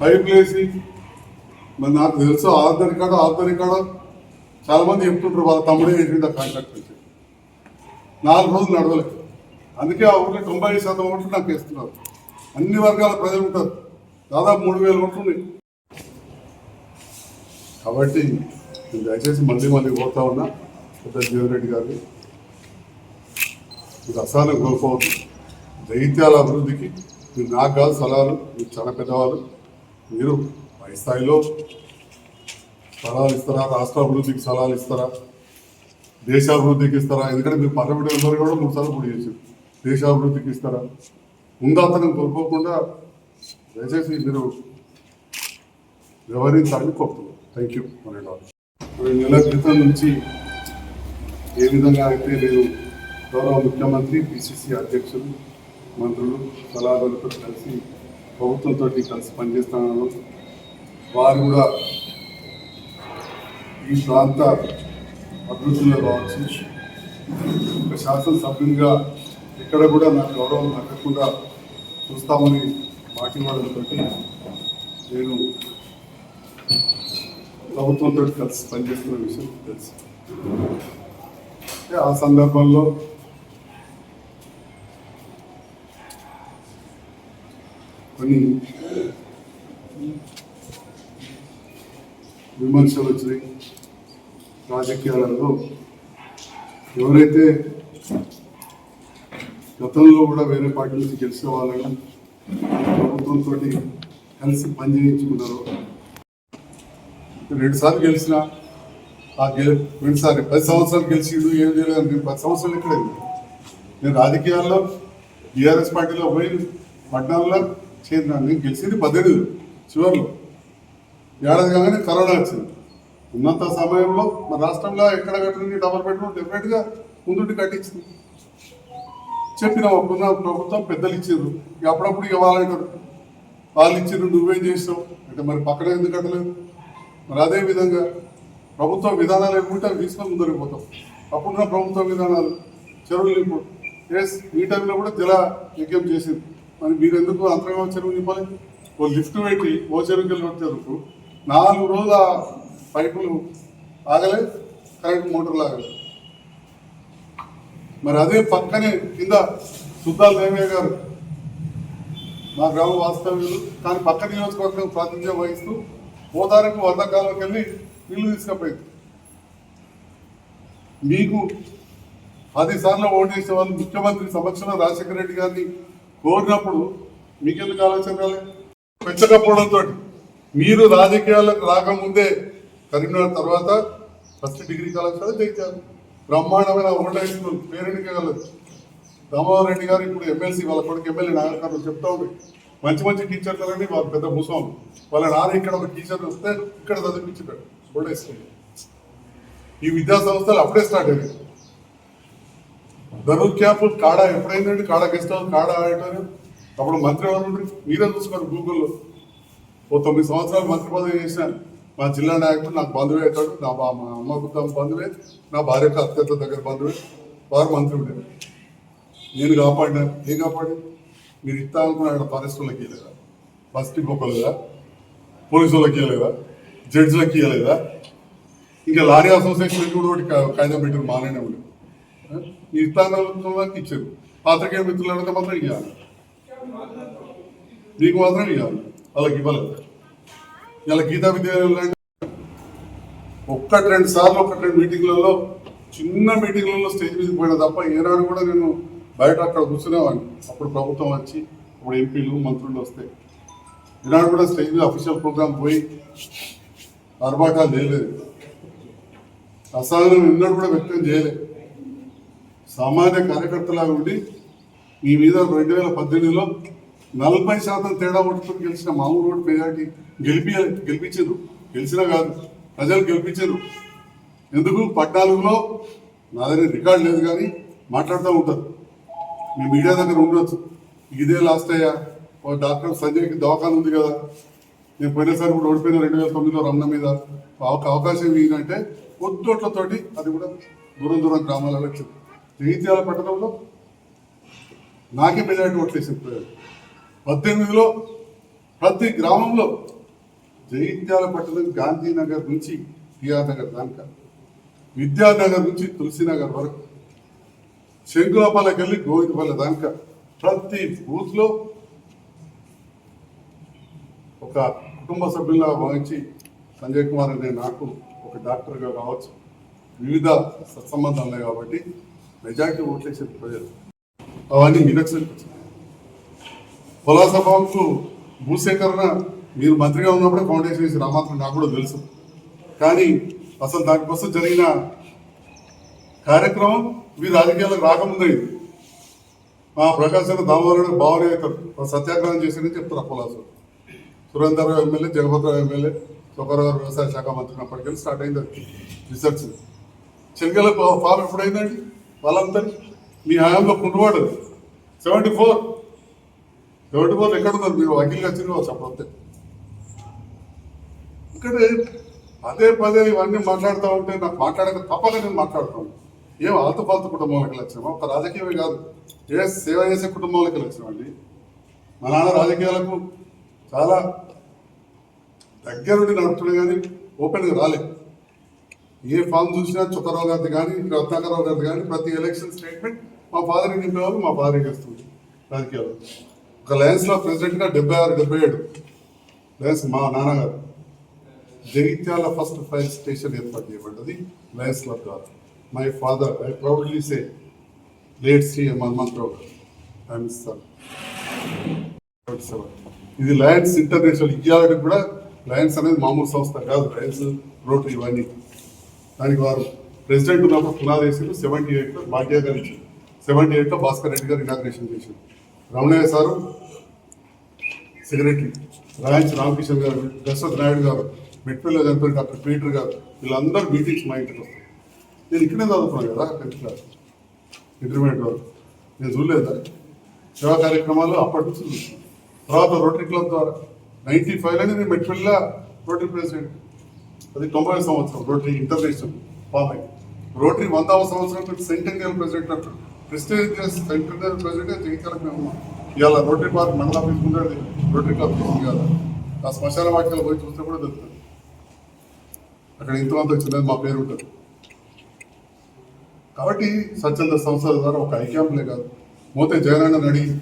పైపులు వేసి మరి నాకు తెలుసు ఆర్దరి కాడ చాలా మంది చెప్తుంటారు వాళ్ళ తమ్ముడే చేసింది ఆ కాంట్రాక్ట్ వచ్చి 4 రోజులు నడవలేదు. అందుకే ఆ ఊరిలో 90% ఓట్లు నాకు వేస్తున్నారు. అన్ని వర్గాల ప్రజలు ఉంటారు, దాదాపు 3000 ఓట్లు ఉన్నాయి. కాబట్టి నేను దయచేసి మళ్ళీ పోతా ఉన్నా పెద్ద జీవన్రెడ్డి గారిని మీరు అసలు కోల్పోవద్దు. జైత్యాల అభివృద్ధికి మీరు నాకు కాదు సలహాలు, మీరు చాలా పెద్దవాళ్ళు, మీరు పై స్థాయిలో సలహాలు ఇస్తారా, రాష్ట్ర అభివృద్ధికి సలహాలు ఇస్తారా, దేశాభివృద్ధికి ఇస్తారా? ఎందుకంటే మీరు పార్లమెంట్ మెంబర్ కూడా 3 సార్లు పోటీ చేశారు. దేశాభివృద్ధికి ఇస్తారా? ముందాతనం కోల్పోకుండా దయచేసి మీరు వ్యవహరించాలని కోరుతున్నాను. Thank you. 2 నెలల క్రితం నుంచి ఏ విధంగా అయితే నేను గౌరవ ముఖ్యమంత్రి, పిసిసి అధ్యక్షులు, మంత్రులు, సలహాదారులతో కలిసి ప్రభుత్వంతో కలిసి పనిచేస్తున్నాను. వారు కూడా ఈ ప్రాంత అభివృద్ధిలో కావచ్చు, ఒక శాసనసభ్యునిగా ఇక్కడ కూడా నాకు గౌరవం తగ్గకుండా చూస్తామని మాటివ్వడంతో నేను ప్రభుత్వంతో కలిసి పనిచేస్తున్న విషయం తెలుసు. ఆ సందర్భంలో కొన్ని విమర్శలు వచ్చినాయి. రాజకీయాలలో ఎవరైతే గతంలో కూడా వేరే పార్టీ నుంచి గెలిచిన వాళ్ళని ప్రభుత్వంతో కలిసి పనిచేయించుకున్నారు. 2 సార్లు గెలిచిన ఆ 2 సార్లు 10 సంవత్సరాలు గెలిచిండు, ఏం చేయలేదు. 10 సంవత్సరాలు ఎక్కడ నేను రాజకీయాల్లో టీఆర్ఎస్ పార్టీలో పోయి పట్టణంలో చేరిన. నేను గెలిచింది 18 చివరిలో, ఏడాది కాగానే కరోనా వచ్చింది. ఉన్నంత సమయంలో మన రాష్ట్రంలో ఎక్కడ కట్టింది డబల్ బెడ్రూమ్ డెఫినెట్గా ముందుండి కట్టించింది. చెప్పిన ఒప్పుకున్న ప్రభుత్వం పెద్దలు ఇచ్చారు. అప్పుడప్పుడు ఇవ్వాలంటారు, వాళ్ళు ఇచ్చారు నువ్వేం చేస్తావు అంటే మరి పక్కన ఎందుకు కట్టలేదు? మరి అదేవిధంగా ప్రభుత్వ విధానాలు ఏమిటో తీసుకొని ముందరికి పోతాం. అప్పుడున్న ప్రభుత్వ విధానాలు చెరువులు నింపు ఈ టైంలో కూడా జల యజ్ఞం చేసింది. మరి మీరు ఎందుకు అంతరంగా చెరువు నింపాలి? ఓ లిఫ్ట్ పెట్టి ఓ చెరువుకి వెళ్ళి చెరువుకు 4 రోజులు ఆ పైపులు ఆగలే, కరెంట్ మోటార్లు ఆగలేదు. మరి అదే పక్కనే కింద సుద్దాల దేవయ్య గారు మా గ్రామ వాస్తవ్యులు, కానీ పక్క నియోజకవర్గం ప్రాతినిధ్యం వహిస్తూ పోతారకు 100 కాలంకి వెళ్ళి నీళ్లు తీసుకుపోయింది. మీకు 10 సార్లు ఓటు చేసే వాళ్ళు ముఖ్యమంత్రి సమక్షంలో రాజశేఖర రెడ్డి గారిని కోరినప్పుడు మీకెందుకు ఆలోచన రాలేదు? పెంచకపోవడంతో మీరు రాజకీయాలకు రాకముందే కరీంనగర్ తర్వాత ఫస్ట్ డిగ్రీ కళాశాల జయించారు. బ్రహ్మాండమైన ఓల్డ్ హై స్కూల్ పేరెంట్గా కలదు. రామోహన్ రెడ్డి గారు ఇప్పుడు ఎమ్మెల్సీ, వాళ్ళ కొడుకు ఎమ్మెల్యే నాగరికర్లు చెప్తా ఉండే మంచి టీచర్లని వాళ్ళు పెద్ద భూస్వామి. వాళ్ళ నాన్న ఇక్కడ ఒక టీచర్ వస్తే ఇక్కడ చదివించాడు ఓల్డ్ హై స్కూల్. ఈ విద్యా సంస్థలు అప్పుడే స్టార్ట్ అయ్యాయి. దరూర్ క్యాంపు కాడ ఎప్పుడైందండి? కాడ గెస్ట్ హౌస్, కాడ ఆడిటోరియం. అప్పుడు మంత్రి ఎవరు ఉండ్రి? మీరే చూసుకోరు గూగుల్లో. ఓ 9 సంవత్సరాలు మంత్రి పదవి చేసినాను. మా జిల్లా నాయకుడు నాకు బంధువే అవుతాడు, మా అమ్మకు బంధువే, నా భార్యకు అత్యంత దగ్గర బంధువే, వారు మంత్రి ఉండేది. నేను కాపాడినా. ఏం కాపాడి? మీరు ఇస్తా అనుకున్న ఫారెస్ట్ వాళ్ళకి ఇవ్వలేదా? ఫస్ట్ ఇవ్వలేదా? పోలీసు వాళ్ళకి ఇవ్వలేదా? జడ్జిలకి ఇవ్వలేదా? ఇంకా లారీ అసోసియేషన్ కూడా ఒకటి కాయిదా పెట్టారు, మానే ఉండే. మీరు ఇస్తా వాళ్ళకి ఇచ్చారు. పాత్రికేయ మిత్రులు అడిగితే మాత్రం ఇవ్వాలి, మీకు మాత్రం ఇవ్వాలి, వాళ్ళకి ఇవ్వలేదు. ఇలా గీతా విద్యాలయంలో 1-2 సార్లు 1-2 మీటింగ్లలో, చిన్న మీటింగ్లలో స్టేజ్ మీదకి పోయినా తప్ప ఏనాడు కూడా నేను బయట అక్కడ కూర్చునేవాడిని. అప్పుడు ప్రభుత్వం వచ్చి ఇప్పుడు ఎంపీలు మంత్రులు వస్తే ఈనాడు కూడా స్టేజ్ మీద అఫీషియల్ ప్రోగ్రామ్ పోయి ఆర్భాటాలు చేయలేదు. అసహనం ఎన్నడూ కూడా వ్యక్తం చేయలేదు. సామాన్య కార్యకర్తలాగా ఉండి మీ మీద 2018లో 40% తేడా ఓటుతో గెలిచిన మామూలు ఓటు మెజార్టీ గెలిపించారు. గెలిచినా కాదు, ప్రజలు గెలిపించారు. ఎందుకు? 14లో నా దగ్గర రికార్డు లేదు కానీ మాట్లాడుతూ ఉంటారు. మీ మీడియా దగ్గర ఉండొచ్చు. ఇదే లాస్ట్ అయ్యా, డాక్టర్ సంజయ్కి దవాఖాన ఉంది కదా, నేను పోయినసారి కూడా ఓడిపోయిన 2009లో రమణ మీద అవకాశం ఏంటంటే పొద్దుట్లతోటి అది కూడా దూరం గ్రామాలలో వచ్చింది. జగిత్యాల పట్టణంలో నాకే మెజార్టీ ఓట్లు వేసిపోయారు. 18లో ప్రతి గ్రామంలో జగిత్యాల పట్టణం గాంధీనగర్ నుంచి టిఆర్ నగర్ దాకా, విద్యానగర్ నుంచి తులసినగర్ వరకు, శంకులపల్లకి వెళ్ళి గోవిందపల్లి దాకా ప్రతి బూత్ లో ఒక కుటుంబ సభ్యులా భావించి సంజయ్ కుమార్ అనే నాకు ఒక డాక్టర్గా కావచ్చు, వివిధ సత్సంబంధాలు ఉన్నాయి కాబట్టి మెజార్టీ ఓట్లేసే ప్రజలు అవన్నీ నిరక్షణ పొలాస బాబుకు భూసేకరణ మీరు మంత్రిగా ఉన్నప్పుడే ఫౌండేషన్ వేసి రామాత్రం నాకు కూడా తెలుసు. కానీ అసలు దానికోసం జరిగిన కార్యక్రమం మీ రాజకీయాలకు రాకముందే ఇది. మా ప్రకాశం దామోదరుడు బావనే అవుతారు సత్యాగ్రహం చేసిందని చెప్తారు పొలాసు. సురేందర్రావు ఎమ్మెల్యే, జగపతిరావు ఎమ్మెల్యే, చొక్కరావు గారు వ్యవసాయ శాఖ మంత్రి అప్పటికెళ్ళి స్టార్ట్ అయింది అది రిసర్చ్. చెలికల ఫామ్ ఎప్పుడైందండి వాళ్ళంతా మీ హయాంలో కుంటువాడు 74 ఎక్కడున్నారు మీరు వకీల్గా వచ్చిన చెప్పంతే. ఇక్కడ అదే పదే ఇవన్నీ మాట్లాడుతూ ఉంటే నాకు మాట్లాడక తప్పక నేను మాట్లాడుతాను. ఏం ఆల్తపాల్త కుటుంబంలోకి వచ్చినామా? ఒక రాజకీయమే కాదు, సేవ చేసే కుటుంబంలోకి వచ్చినామండి. మా నాన్న రాజకీయాలకు చాలా దగ్గరుండి నడుపుతున్నాయి కానీ ఓపెన్గా రాలేదు. ఏ ఫామ్ చూసినా చుక్కరావు గారిది కానీ రత్నాకరావు గారిది కానీ ప్రతి ఎలక్షన్ స్టేట్మెంట్ మా ఫాదర్కి నింపేవాళ్ళు, మా ఫాదర్కి వస్తుంది రాజకీయాలు. ఒక లయన్స్లో ప్రెసిడెంట్గా 76, 77 లయన్స్ మా నాన్నగారు. జగిత్యాల ఫస్ట్ ఫైర్ స్టేషన్ ఏర్పాటు చేయబడ్డది లయన్స్ క్లబ్ ద్వారా. My father, I proudly say, late CM Hanumantharao గారు, ఐఎమ్ సన్. ఇది లయన్స్ ఇంటర్నేషనల్. ఇయ్యాలకి కూడా లయన్స్ అనేది మామూలు సంస్థ కాదు, లయన్స్ రోటరీ ఇవన్నీ. దానికి వారు ప్రెసిడెంట్ ఉన్నప్పుడు పునాది వేసారు. 78లో భాగ్య గారు ఇచ్చారు, 78లో భాస్కర్ రెడ్డి గారు ఇనాగ్రేషన్ చేశారు. రమణయ్య సారు సెక్రటరీ, రాయంచి రామకిషన్ గారు, దశరథ్ నాయుడు గారు, మెట్పల్లిలో చనిపోయిన డాక్టర్ పీటర్ గారు, వీళ్ళందరూ మీటింగ్స్ మా ఇంటికి వస్తారు. నేను ఇక్కడే చదువుతున్నాను కదా 10th క్లాస్ ఇంటర్మీడియట్ వరకు. నేను చూడలేదా సేవా కార్యక్రమాలు అప్పటి నుంచి చూస్తున్నాను. తర్వాత రోటరీ క్లబ్ ద్వారా 95లోనే నేను మెట్పల్లిలో రోటరీ ప్రెసిడెంట్. అది 90వ సంవత్సరం రోటరీ ఇంటర్నేషనల్ ఫామ్ అయింది. రోటరీ 100వ సంవత్సరం సెంటెనియల్ ప్రెసిడెంట్ అంటారు. ప్రెస్టీజియస్ సెంటెనియల్ ప్రెసిడెంట్ జగిత్యాలకు మేము ఉన్నాం. ఇవాళ రోటరీ పార్క్ మండల ఆఫీస్ ఉండేది రోటరీ క్లబ్ కదా. ఆ శ్మశాన వాటికలు పోయి చూస్తే కూడా దొరుకుతుంది. అక్కడ ఇంతమంది వచ్చిందని మా పేరు ఉంటుంది. కాబట్టి స్వచ్ఛంద సంస్థల ద్వారా ఒక ఐక్యాంపులే కాదు, మోతే జగనన్న అడిగి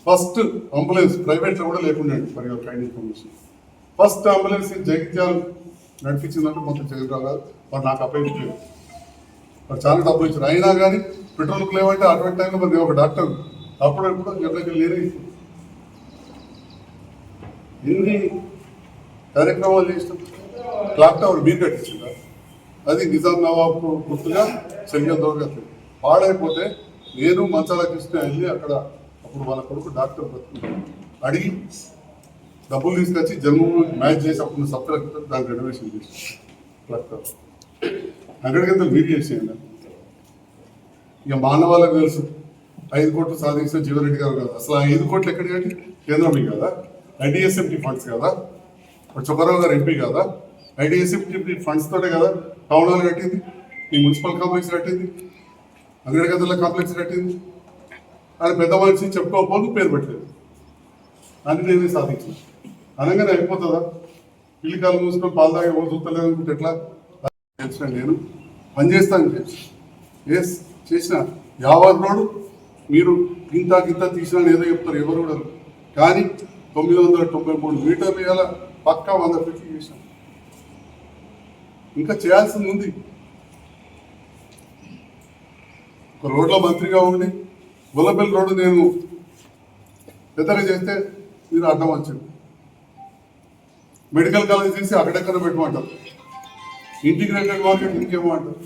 ఫస్ట్ అంబులెన్స్ ప్రైవేట్లో కూడా లేకుండా మరి kind information. First ambulance Jagtial నడిపించిందంటే మొత్తం జగన్రావు గారు మరి నాకు అప్పగించారు. మరి చాలా డబ్బులు ఇచ్చారు. అయినా కానీ పెట్రోల్కి లేవంటే అటువంటి టైంలో మరి ఒక డాక్టర్ అప్పుడు కూడా గట్లకి లేని ఎన్ని కార్యక్రమాలు చేసినాం. క్లాక్ టవర్ మీరు కట్టించిందా? అది నిజాం నవాబ్ గుర్తుగా చెయ్యల్ దొరకదు. పాడైపోతే నేను మంచాల కృష్ణ వెళ్ళి అక్కడ అప్పుడు వాళ్ళ కొడుకు డాక్టర్ బతుకున్నాను అడిగి డబ్బులు తీసుకొచ్చి జన్మభూమి మ్యాచ్ చేసి అప్పుడు సప్తలకు దానికి రెనోవేషన్ చేసి క్లాక్ టవర్ 100 గంటలు మీరు చేసేయండి. ఇక మానవాళ్ళకు తెలుసు 5 కోట్లు సాధించిన జీవరెడ్డి గారు కదా. అసలు ఆ 5 కోట్లు ఎక్కడి కానీ కేంద్రం కదా, ఐడిఎస్ఎంటీ ఫండ్స్ కదా. చొక్కరావు గారు ఎంపీ కదా, ఐడిఎస్ఎంటీ ఫండ్స్ తోటే కదా టౌన్ హాల్ కట్టింది, ఈ మున్సిపల్ కాంప్లెక్స్ కట్టింది, అంగడి గదుల కాంప్లెక్స్ కట్టింది. అది పెద్ద మనిషి చెప్పుకోకపోతే పేరు పెట్టలేదు. అన్ని నేనే సాధించిన అనగానే అయిపోతుందా? పిల్లికాలు మూసుకొని పాలు తాగి ఎవరు చూస్తలేదు అనుకుంటే ఎట్లా? తెలిసిన నేను పనిచేస్తాను చేసి చేసిన 50 రోడ్డు మీరు గింత తీసినా ఏదో చెప్తారు ఎవరు కూడా. కానీ 993 మీటర్లు ఇలా పక్కా 100 ఫీట్లు చేశాను. ఇంకా చేయాల్సింది ఉంది. ఒక రోడ్ల మంత్రిగా ఉండి గొల్లపల్లి రోడ్డు నేను పెద్దగా చేస్తే మీరు అడ్డం వచ్చింది. మెడికల్ కాలేజ్ తీసి అక్కడెక్కడ పెట్టమంటారు, ఇంటిగ్రేటెడ్ మార్కెట్ ఇంకేమో అంటారు.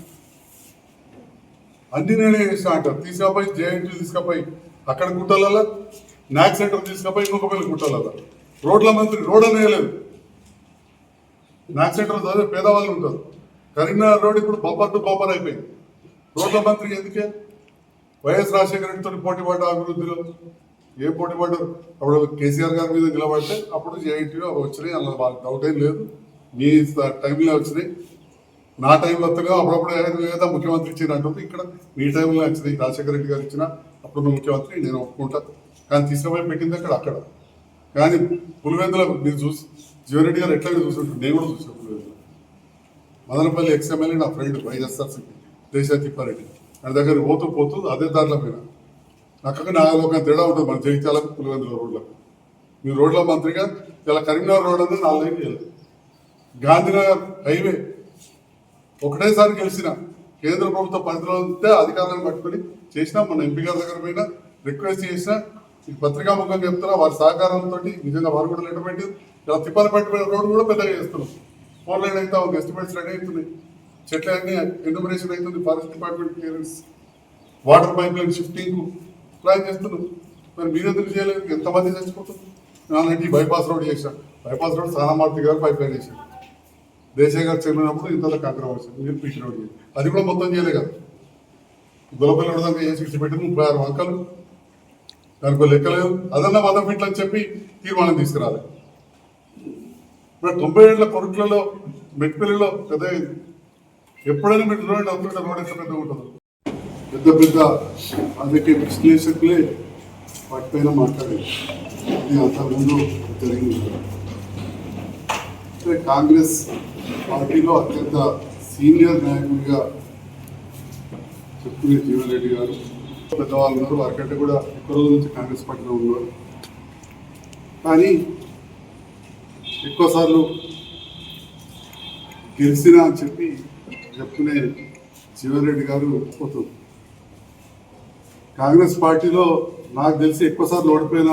అన్ని నేనే చేసిన అంటారు. తీసుకపోయి జేఎన్టీ తీసుకపోయి అక్కడ గుట్టలలో నాక్ సెంటర్ తీసుకపోయి ఇంకొక పెళ్లి గుట్టలలో రోడ్ల మంత్రి రోడ్ అనేయలేదు. నాక్ సెంటర్ చదివే పేదవాళ్ళు ఉంటారు. కరీంనగర్ రోడ్ ఇప్పుడు బంపర్ టు బంపర్ అయిపోయింది. రోడ్ల మంత్రి ఎందుకే? వైఎస్ రాజశేఖర రెడ్డితో పోటీ పడ్డ అభివృద్ధిలో ఏ పోటీ పడ్డారు? అప్పుడు కేసీఆర్ గారి మీద నిలబడితే అప్పుడు జేఐటీలో వచ్చినాయి. అందులో వాళ్ళకి డౌట్ ఏం లేదు. మీ టైంలో వచ్చినాయి. నా టైంలో వస్తగా అప్పుడప్పుడు లేదా ముఖ్యమంత్రి ఇచ్చినట్టుంది. ఇక్కడ మీ టైంలో వచ్చినాయి. రాజశేఖర రెడ్డి గారు ఇచ్చిన అప్పుడు ముఖ్యమంత్రి నేను ఒప్పుకుంటా. కానీ తీసుకుపోయి పెట్టింది అక్కడ. కానీ పులివెందులో మీరు చూసి జీవన్ రెడ్డి గారు ఎట్లా చూస్తుంటారు, నేను కూడా చూసినప్పుడు మదనపల్లి ఎక్స్ఎమ్మెల్యే నా ఫ్రెండ్ వైఎస్ఆర్సీపీ దేశా తిప్పారెడ్డి ఆయన దగ్గర పోతూ అదే దారిలో పోయినా నాకు నాకు ఒక తేడా ఉంటుంది మన జగిత్యాలకు పులివెందుల రోడ్లకు. మీ రోడ్ల మంత్రిగా ఇలా కరీంనగర్ రోడ్ అనేది 4 లైన్లు వెళ్ళదు. గాంధీనగర్ హైవే ఒకటేసారి గెలిచిన కేంద్ర ప్రభుత్వ పరిధిలో ఉంటే అధికారులను పట్టుకొని చేసినా, మన ఎంపీ గారి దగ్గర పోయినా రిక్వెస్ట్ చేసినా, ఈ పత్రికాముఖంగా చెప్తున్నా వారి సహకారంతో నిజంగా వారు కూడా లెటర్ పెట్టి ఇలా తిప్పలు పట్టిపోయిన రోడ్డు కూడా పెద్దగా చేస్తున్నాం. 4 లైన్ అయితే ఉంది, ఎస్టిమేట్స్ రెడీ అవుతున్నాయి, చెట్లు అన్ని ఎన్యూమరేషన్ అవుతుంది, forest department clearance, water pipe line shifting plan చేస్తున్నాం. మరి మీరెందుకు చేయలేదు? ఎంతమంది చచ్చిపోతుంది? నాలంటే బైపాస్ రోడ్ చేశాను, బైపాస్ రోడ్ సానామార్తి గారు పైప్ లైన్ చేశాను, దేశాయ్ గారు చెప్పినప్పుడు ఇంతలో కాంట్రవర్సీ మీరు పీక్ రోడ్ చేయాలి, అది కూడా మొత్తం చేయలే కదా. గొలపల్లి దాకా ఏ60 పెట్టి 36 వంకలు దానికి లెక్కలేదు. అదన్నా 100 ఫీట్లు అని చెప్పి తీర్మానం తీసుకురాలి. ఇప్పుడు 90 ఏళ్ల కొడుకులలో మెట్పల్లిలో పెద్ద ఎప్పుడైనా మీరు రోడ్ అవుతుంటే రోడ్ ఎంత పెద్దగా ఉంటుందో. పెద్ద పెద్ద అందుకే విశ్లేషకులే వాటిపైన మాట్లాడేది. ఇది అంతకుముందు జరిగింది. కాంగ్రెస్ పార్టీలో అత్యంత సీనియర్ నాయకుడిగా చెప్పుకునే జీవన్ రెడ్డి గారు పెద్దవాళ్ళు ఉన్నారు, వారికంటే కూడా ఎక్కువ రోజుల నుంచి కాంగ్రెస్ పార్టీలో ఉన్నారు. కానీ ఎక్కువసార్లు గెలిచినా అని చెప్పి చెప్పుకునే జీవన్ రెడ్డి గారు పోతుంది. కాంగ్రెస్ పార్టీలో నాకు తెలిసి ఎక్కువసార్లు ఓడిపోయిన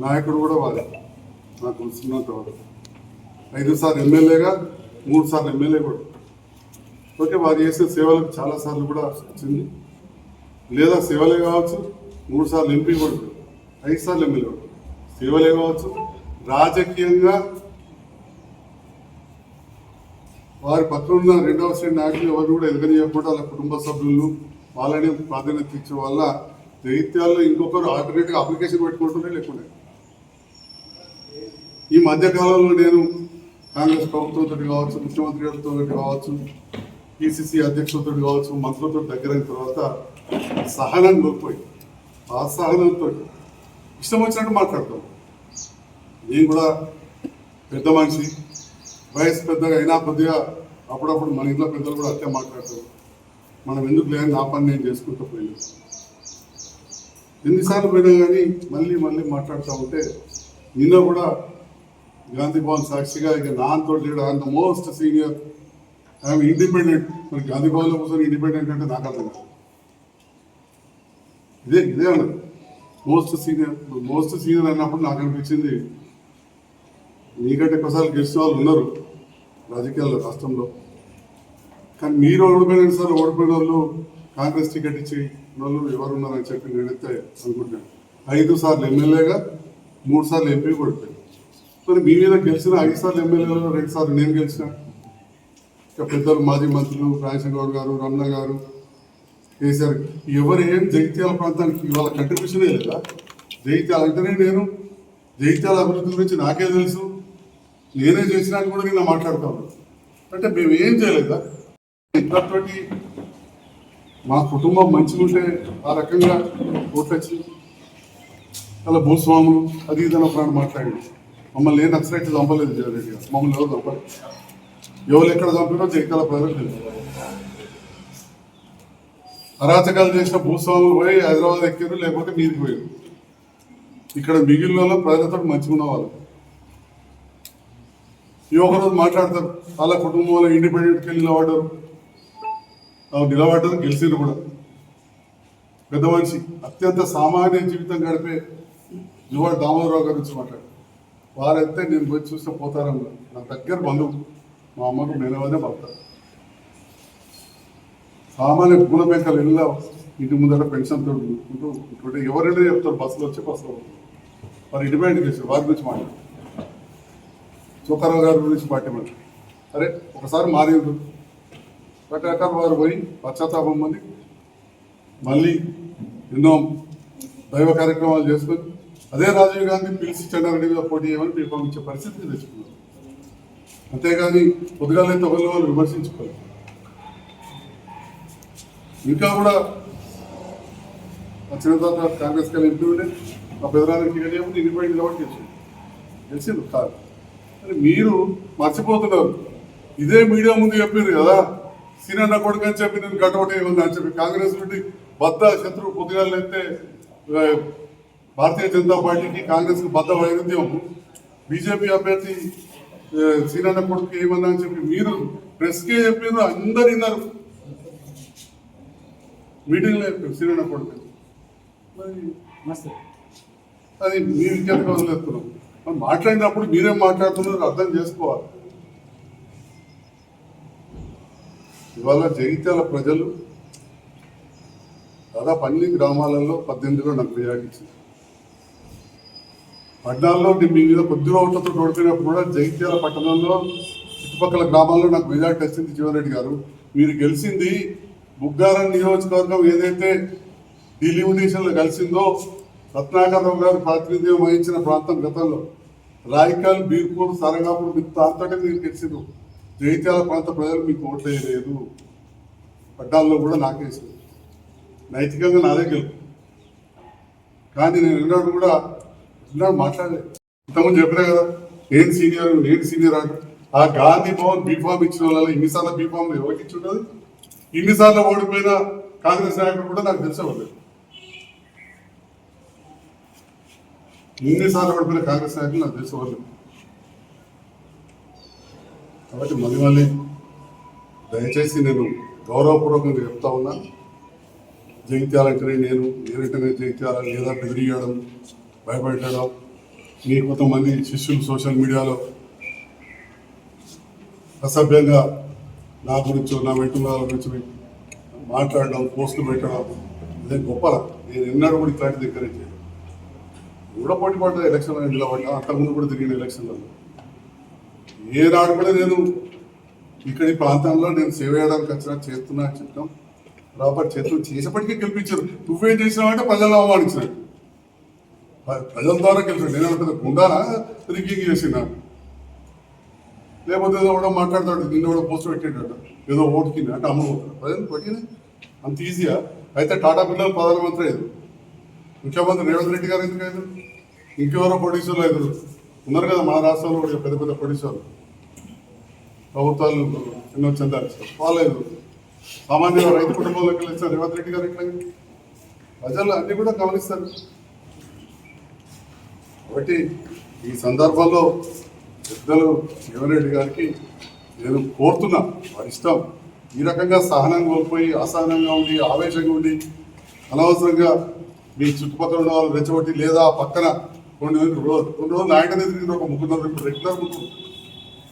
నాయకుడు కూడా వారే, నాకు తెలిసినంత వారు 5 సార్లు ఎమ్మెల్యేగా 3 సార్లు ఎమ్మెల్యే కూడా. ఓకే, వారు చేసిన సేవలకు చాలాసార్లు కూడా వచ్చింది, లేదా సేవలే కావచ్చు, 3 సార్లు ఎంపీ కూడా, 5 సార్లు ఎమ్మెల్యే కూడా, సేవలే కావచ్చు. రాజకీయంగా వారి పక్కన ఉన్న 2వ శ్రేణి నాయకులు ఎవరు కూడా ఎదగనియకుండా వాళ్ళ కుటుంబ సభ్యులను వాళ్ళని ప్రాధాన్యత ఇచ్చే వల్ల జగిత్యాల్లో ఇంకొకరు ఆల్టర్నేట్గా అప్లికేషన్ పెట్టుకుంటూనే లేకుండా. ఈ మధ్యకాలంలో నేను కాంగ్రెస్ ప్రభుత్వంతో కావచ్చు, ముఖ్యమంత్రి గారితో కావచ్చు, పిసిసి అధ్యక్షులతో కావచ్చు, మంత్రులతో దగ్గరైన తర్వాత సహనం కోల్పోయి ఆ సహనంతో ఇష్టం వచ్చినట్టు మాట్లాడతాం. నేను కూడా పెద్ద మనిషి, వయసు పెద్దగా అయినా కొద్దిగా అప్పుడప్పుడు మన ఇంట్లో పెద్దలు కూడా అట్టే మాట్లాడతారు. మనం ఎందుకు లేని నా పని నేను చేసుకుంటూ పోయినా ఎన్నిసార్లు పోయినా కానీ మళ్ళీ మళ్ళీ మాట్లాడుతూ ఉంటే నిన్న కూడా గాంధీ భవన్ సాక్షిగా ఇక నాతో లేడు, ఆయన మోస్ట్ సీనియర్, ఐఎమ్ ఇండిపెండెంట్. మరి గాంధీ భవన్లో కూర్చొని ఇండిపెండెంట్ అంటే నాకు అర్థం కాదు. ఇదే అన్నది మోస్ట్ సీనియర్ అన్నప్పుడు నాకు అనిపించింది మీకంటే ఎక్కువసార్లు గెలిచిన వాళ్ళు ఉన్నారు రాజకీయాల్లో రాష్ట్రంలో, కానీ మీరు ఓడిపోయిన సార్లు ఓడిపోయిన వాళ్ళు కాంగ్రెస్ టికెట్ ఇచ్చి వాళ్ళు ఎవరు ఉన్నారని చెప్పి నేనైతే అనుకుంటున్నాను. 5 సార్లు ఎమ్మెల్యేగా 3 సార్లు ఎంపీ కూడా. మరి మీ మీద గెలిచిన 5 సార్లు ఎమ్మెల్యేలలో 2 సార్లు నేను గెలిచిన. ఇక పెద్దలు మాజీ మంత్రులు రాజశేఖర గౌడ్ గారు, రమణ గారు, కేసీఆర్, ఎవరు ఏం జగిత్యాల ప్రాంతానికి ఇవాళ కంట్రిబ్యూషనే లేదా? జగిత్యాల అంటేనే నేను జగిత్యాల అభివృద్ధి గురించి నాకే తెలుసు, నేనే చేసినాక కూడా నేను మాట్లాడుతాను. అంటే మేము ఏం చేయలేదా? ఇద్దరితోటి మా కుటుంబం మంచిగా ఉంటే ఆ రకంగా ఓట్లొచ్చి అలా భూస్వాములు అది ఇదని ఒకనాడు మాట్లాడి మమ్మల్ని ఏం నక్సలైట్ చంపలేదు జీవన్ రెడ్డి గారు, మమ్మల్ని ఎవరు చంపలేదు. ఎవరు ఎక్కడ చంపినో జగిత్యాల ప్రజలకు తెలుసు. అరాచకాలు చేసిన భూస్వాములు పోయి హైదరాబాద్ ఎక్కారు, లేకపోతే మీదికి పోయారు. ఇక్కడ మిగిలిన ప్రజలతో మంచిగా ఉన్న వాళ్ళు ఈ ఒకరోజు మాట్లాడతారు, వాళ్ళ కుటుంబంలో ఇండిపెండెంట్కి వెళ్ళి నిలబడ్డారు, గెలిచిరు కూడా. పెద్ద మనిషి అత్యంత సామాన్య జీవితం గడిపే యువ దామోదరరావు గారి గురించి మాట్లాడు. వారైతే నేను పోయి చూస్తే పోతారన్న నా దగ్గర బంధువు, మా అమ్మకు మేనవనే పడతారు. సామాన్య పూల బెంకలు వెళ్ళా ఇంటి ముందర పెన్షన్ తోడు ఎవరైనా చెప్తారు, బస్సులో వచ్చి బస్సులో వారు ఇండిపెండెంట్ చేశారు. వారి గురించి మాట్లాడు, చోకారావు గారి గురించి మాట్లాడు. అరే ఒకసారి మారేది రకరకాల వారు పోయి పశ్చాత్తాపం మంది మళ్ళీ ఎన్నో దైవ కార్యక్రమాలు చేసుకొని అదే రాజీవ్ గాంధీ పిలిచి చెన్నారెడ్డి మీద పోటీ చేయమని పిలుపొందించే పరిస్థితికి తెచ్చుకున్నారు. అంతేగాని పొద్దుగాలైతే వాళ్ళు విమర్శించుకోలేదు. ఇంకా కూడా వచ్చిన తర్వాత కాంగ్రెస్ కానీ ఎంపీ ఉండే మా పెదరానికి టికెట్ ఇవ్వకుండా ఇండిపెండెంట్ కాబట్టి గెలిచిండు కాదు. అని మీరు మర్చిపోతున్నారు. ఇదే మీడియా ముందు చెప్పారు కదా, సీనన్న కొడుకు అని చెప్పి నేను కటౌట్ అయ్యింది అని చెప్పి కాంగ్రెస్ నుండి బద్ద శత్రువు పొద్దుగాలు అయితే భారతీయ జనతా పార్టీకి కాంగ్రెస్కి బద్ద వైరుధ్యం, బీజేపీ అభ్యర్థి సీనన్న కొడుకు ఏమన్నా అని చెప్పి మీరు ప్రెస్కే చెప్పారు, అందరు విన్నారు, మీటింగ్లో చెప్పారు సీనన్న కొడుకు. మరి అది మీ విజ్ఞాపన వదిలేస్తున్నాం. మనం మాట్లాడినప్పుడు మీరేం మాట్లాడుతున్నారు అర్థం చేసుకోవాలి. ఇవాళ జగిత్యాల ప్రజలు దాదాపు అన్ని గ్రామాలలో 18లో నాకు మెజార్టీ ఇచ్చింది. 14లో మీ మీద కొద్ది ఓట్లతో ఓడిపోయినప్పుడు కూడా జగిత్యాల పట్టణంలో చుట్టుపక్కల గ్రామాల్లో నాకు మెజార్టీ వచ్చింది. జీవన్రెడ్డి గారు, మీరు గెలిచింది బుగ్గారం నియోజకవర్గం ఏదైతే డిలిమిటేషన్లో కలిసిందో, రత్నాకరరావు గారు ప్రాతినిధ్యం వహించిన ప్రాంతం గతంలో రాయికల్, బీర్పూర్, సరంగాపూర్ మీ ప్రాంతంలో మీరు గెలిచింది. జగిత్యాల ప్రాంత ప్రజలు మీకు ఓట్లు వేయలేదు. పట్టాల్లో కూడా నాకేసింది. నైతికంగా నాదే గెలుపు. కానీ నేను ఎన్నడూ కూడా మాట్లాడలేదు. ఇంతకుముందు చెప్పినా కదా, నేను సీనియర్ అంటూ ఆ గాంధీ భవన్ బీఫామ్ ఇచ్చిన వాళ్ళ ఇన్నిసార్లు బీఫామ్ ఎవరికి ఇచ్చి ఉండదు. ఇన్నిసార్లు ఓడిపోయిన కాంగ్రెస్ నాయకుడు కూడా నాకు తెలిసేవాళ్ళు. ఇన్నిసార్లు ఓడిపోయిన కాంగ్రెస్ నాయకులు నాకు తెలిసేవాళ్ళు. కాబట్టి మళ్ళీ దయచేసి నేను గౌరవపూర్వకంగా చెప్తా ఉన్నా, జగిత్యాలంటేనే నేనంటేనే జగిత్యాల, లేదా బెదిరియడం, భయపెట్టడం, మీ కొంతమంది శిష్యులు సోషల్ మీడియాలో అసభ్యంగా నా గురించి, నా వెంటున్న గురించి మాట్లాడడం, పోస్టులు పెట్టడం, ఇదే గొప్పలా. నేను ఎన్నడూ కూడా ఇట్లాంటి దగ్గర చేయను. కూడా పోటీ పడ్డా, ఎలక్షన్లో నిలబడ్డా, అంతకుముందు కూడా తిరిగిన ఎలక్షన్లలో ఏనాడు కూడా నేను ఇక్కడ ఈ ప్రాంతంలో నేను సేవ చేయడానికి వచ్చినా చేస్తున్నా అని చెప్పడం రాబట్టి చేసేప్పటికీ గెలిపించారు. నువ్వేం చేసినావంటే ప్రజలను అవమానించినట్టు. ప్రజల ద్వారా గెలిచాడు. నేను పెద్ద గుండానా రిగ్గింగ్ చేసినా, లేకపోతే ఏదో కూడా మాట్లాడతాడు, నిన్న కూడా పోస్ట్ పెట్టేటట్టు ఏదో ఓటుకి అంటే అమ్మబోతాడు. ప్రజలు పట్టిన అంత ఈజీగా అయితే టాటా పిల్లలు ప్రధానమంత్రి అయ్యారు, ముఖ్యమంత్రి రేవంత్ రెడ్డి గారు ఎందుకు అయ్యారు, ఇంకెవరో ప్రొడ్యూసర్లు అయ్యారు ఉన్నారు కదా మన రాష్ట్రంలో కూడా పెద్ద పెద్ద ప్రొడ్యూసర్లు, ప్రభుత్వాలు ఎన్నో చెందాలి వాళ్ళు సామాన్య రైతు కుటుంబంలోకి వెళ్ళి రేవంత్ రెడ్డి గారు ఇట్లా ప్రజలు అన్ని కూడా గమనిస్తారు. కాబట్టి ఈ సందర్భంలో పెద్దలు రేవంత్ రెడ్డి గారికి నేను కోరుతున్నా, వారి ఇష్టం. ఈ రకంగా సహనం కోల్పోయి అసహనంగా ఉండి ఆవేశంగా ఉండి అనవసరంగా మీ చుట్టుపక్కల ఉన్న వాళ్ళు రెచ్చగొట్టి, లేదా పక్కన కొన్ని రోజులు ఆయననే తిరిగి ఒక 3 రెగ్యులర్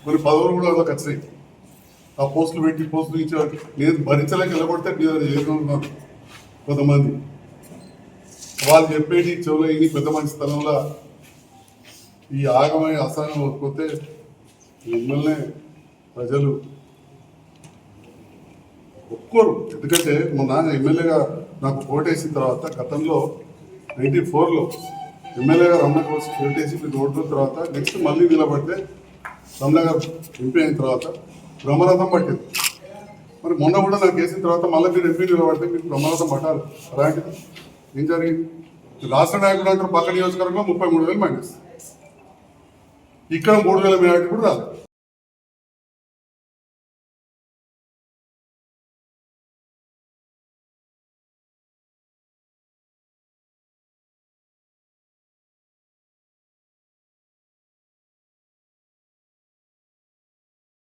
కొన్ని పదవులు కూడా వాళ్ళకి వచ్చినాయి. ఆ పోస్టులు పెట్టి పోస్టులు ఇచ్చేవాళ్ళు నేను భరించలేక నిలబడితే ఉన్నారు కొంతమంది. వాళ్ళు చెప్పేటి చెవులో ఇది పెద్ద మంచి స్థలంలో ఈ ఆగమై అసహనం లేకపోతే మిమ్మల్ని ప్రజలు ఒప్పుకోరు. ఎందుకంటే మా నాన్న ఎమ్మెల్యేగా నాకు ఓటేసిన తర్వాత గతంలో 94లో ఎమ్మెల్యేగా రమణ కోసం ఓటేసి మీరు ఓట్ల తర్వాత నెక్స్ట్ మళ్ళీ నిలబడితే రమణ గారు ఎంపీ అయిన తర్వాత బ్రహ్మరథం పట్టింది. మరి మొన్న కూడా నాకు వేసిన తర్వాత మళ్ళీ మీరు ఎంపీ నిలబడితే మీకు బ్రహ్మరథం పట్టాలి. అలాంటిది ఏం జరిగింది? రాష్ట్ర నాయకుడు అంటారు పక్క నియోజకవర్గంలో 33,000 మైనస్, ఇక్కడ 3,000 మెజార్టీ కూడా రాదు.